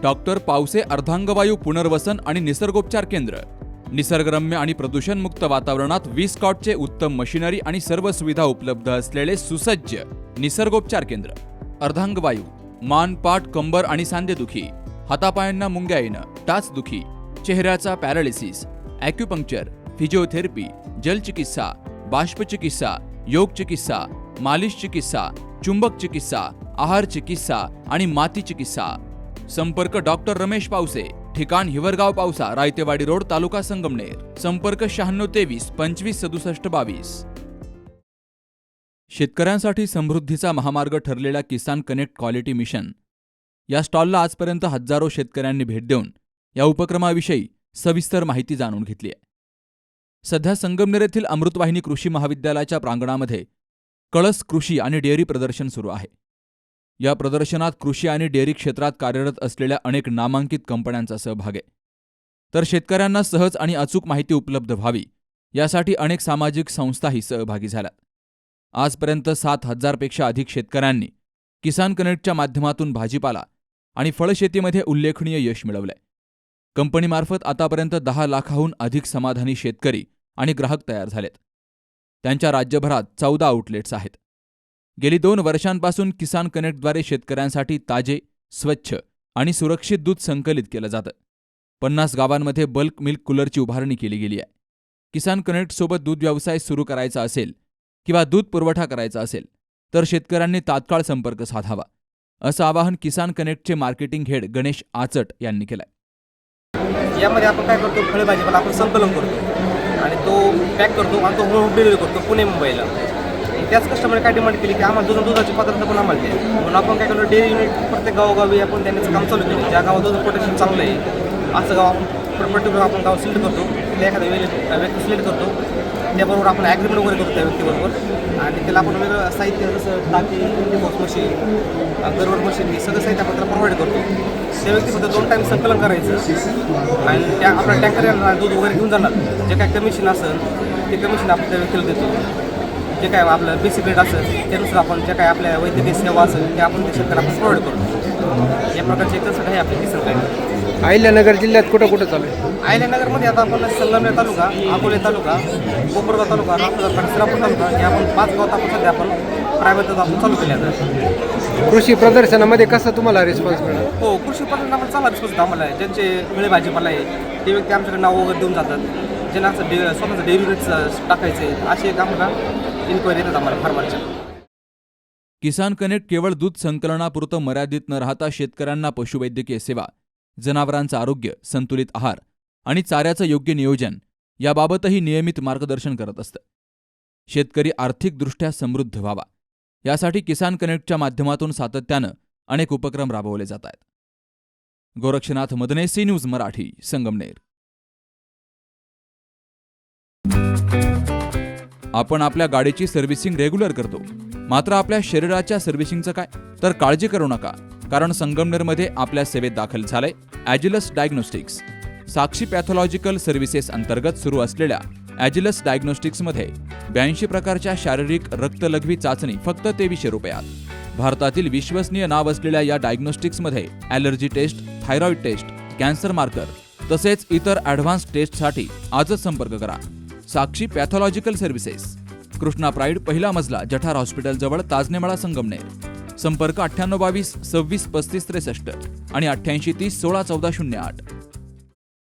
Doctor Pawase अर्धांगवायू पुनर्वसन आणि निसर्गोपचार केंद्र. निसर्गरम्य आणि प्रदूषणमुक्त वातावरणात 20 कॉटचे उत्तम मशिनरी आणि सर्व सुविधा उपलब्ध असलेले सुसज्ज निसर्गोपचार केंद्र. अर्धांगवायू, मान, पाठ, कंबर आणि सांधेदुखी, हातापायांना मुंग्या येणं, टाचदुखी, चेहऱ्याचा पॅरालिसिस, ॲक्युपंक्चर, फिजिओथेरपी, जलचिकित्सा, बाष्पचिकित्सा, योग चिकित्सा, मालिश चिकित्सा, चुंबक चिकित्सा, आहार चिकित्सा आणि माती चिकित्सा. संपर्क डॉक्टर रमेश पावसे, ठिकाण हिवरगाव पावसा, रायतेवाडी रोड, तालुका संगमनेर. संपर्क 9623 25 67 22. शेतकऱ्यांसाठी समृद्धीचा महामार्ग ठरलेल्या किसान कनेक्ट क्वालिटी मिशन या स्टॉलला आजपर्यंत हजारो शेतकऱ्यांनी भेट देऊन या उपक्रमाविषयी सविस्तर माहिती जाणून घेतली आहे. सध्या संगमनेर येथील अमृतवाहिनी कृषी महाविद्यालयाच्या प्रांगणामध्ये कळस कृषी आणि डेअरी प्रदर्शन सुरू आहे. या प्रदर्शनात कृषी आणि डेअरी क्षेत्रात कार्यरत असलेल्या अनेक नामांकित कंपन्यांचा सहभाग आहे. तर शेतकऱ्यांना सहज आणि अचूक माहिती उपलब्ध व्हावी यासाठी अनेक सामाजिक संस्थाही सहभागी झाल्या. आजपर्यंत 7,000 पेक्षा अधिक शेतकऱ्यांनी किसान कनेक्टच्या माध्यमातून भाजीपाला आणि फळशेतीमध्ये उल्लेखनीय यश मिळवलंय. कंपनीमार्फत आतापर्यंत 10 लाखाहून अधिक समाधानी शेतकरी आणि ग्राहक तयार झालेत. त्यांच्या राज्यभरात 14 आउटलेट्स आहेत. गेली 2 वर्षांपासून किसान कनेक्टद्वारे शेतकऱ्यांसाठी ताजे, स्वच्छ आणि सुरक्षित दूध संकलित केलं जातं. 50 गावांमध्ये बल्क मिल्क कूलरची उभारणी केली गेली आहे. किसान कनेक्टसोबत दूध व्यवसाय सुरू करायचा असेल किंवा दूध पुरवठा करायचा असेल तर शेतकऱ्यांनी तात्काळ संपर्क साधावा, असं आवाहन किसान कनेक्टचे मार्केटिंग हेड गणेश आचट यांनी केलंय. यामध्ये आपण काय करतो, फळभाजीपाला आपण संकलन करतो आणि तो पॅक करतो आणि तो होम डिलिव्हरी करतो पुणे मुंबईला. त्याच कस्टमरने काय डिमांड केली की आम्हाला दुधाचे पदार्थ पण आम्हाला द्या. म्हणून आपण काय करतो, डेअरी युनिट प्रत्येक गावोगावी आपण त्यांचं काम चालू केलं. ज्या गावात दूध प्रोटेक्शन चांगलं आहे असं गाव आपण पर्टिक्युलर आपण गाव सिलेक्ट करतो. त्या एखाद्या व्यक्ती सिलेक्ट करतो, त्याबरोबर आपण ॲग्रीमेंट वगैरे करतो त्या व्यक्तीबरोबर आणि त्याला आपण वेगळं साहित्य जसं टाकी, डिपॉस मशीन, गरवर मशीन हे सगळं साहित्य आपण त्याला प्रोव्हाइड करतो. त्या व्यक्तीबद्दल 2 टाईम संकलन करायचं आणि त्या आपल्या टँकर दूध वगैरे घेऊन जाणार. जे काय कमिशन असेल ते कमिशन आपण त्या व्यक्तीला देतो. जे काय आपलं बेसिक रेट असेल त्यानुसार आपण जे काय आपल्या वैद्यकीय सेवा असेल ते आपण ते शेतकऱ्याला प्रोव्हाइड करतो. या प्रकारचे एकच आहे आपली किसान कनेक्ट. अहिल्यानगर जिल्ह्यात कुठं कुठं चालू आहे? अहिल्यानगरमध्ये आता आपण संगमनेर तालुका, अकोले तालुका, कोपरगाव तालुका, श्रीरामपूर तालुका हे आपण 5 गावात आपण सध्या आपण प्रायव्हेट आपण चालू केले आहेत. कृषी प्रदर्शनामध्ये कसा तुम्हाला रिस्पॉन्स मिळाला? हो, कृषी प्रदर्शनामध्ये चांगला रिस्पॉन्स आम्हाला आहे. ज्यांचे मिळे भाजीपाला आहे ते व्यक्ती आमच्याकडे नाव वगैरे देऊन जातात. ज्यांना असं स्वतःचं डेअरी युनिट टाकायचं आहे असे एक आम्हाला इन्क्वायरी येतात आम्हाला फार्मरच्या. किसान कनेक्ट केवळ दूध संकलनापुरतं मर्यादित न राहता शेतकऱ्यांना पशुवैद्यकीय सेवा, जनावरांचं आरोग्य, संतुलित आहार आणि चाऱ्याचं योग्य नियोजन याबाबतही नियमित मार्गदर्शन करत असतं. शेतकरी आर्थिकदृष्ट्या समृद्ध व्हावा यासाठी किसान कनेक्टच्या माध्यमातून सातत्यानं अनेक उपक्रम राबवले जात आहेत. Gorakshanath Madane, C news Marathi, Sangamner. आपण आपल्या गाडीची सर्व्हिसिंग रेग्युलर करतो, मात्र आपल्या शरीराच्या सर्व्हिसिंगचं काय? तर काळजी करू नका, कारण संगमनेरमध्ये आपल्या सेवेत दाखल झालंय ॲजिलस डायग्नोस्टिक्स. साक्षी पॅथॉलॉजिकल सर्व्हिसेस अंतर्गत सुरू असलेल्या ॲजिलस डायग्नोस्टिक्समध्ये 82 प्रकारच्या शारीरिक रक्तलघवी चाचणी फक्त 2300 रुपयात. भारतातील विश्वसनीय नाव असलेल्या या डायग्नोस्टिक्समध्ये allergy test, thyroid test, cancer marker तसेच इतर ॲडव्हान्स टेस्टसाठी आजच संपर्क करा. Sakshi pathological services, Krishna pride, पहिला मजला, जठार हॉस्पिटल जवळ, ताजनेमाळा, संगमनेर. संपर्क 9822 26 35 63 आणि 88 30 16 14 08.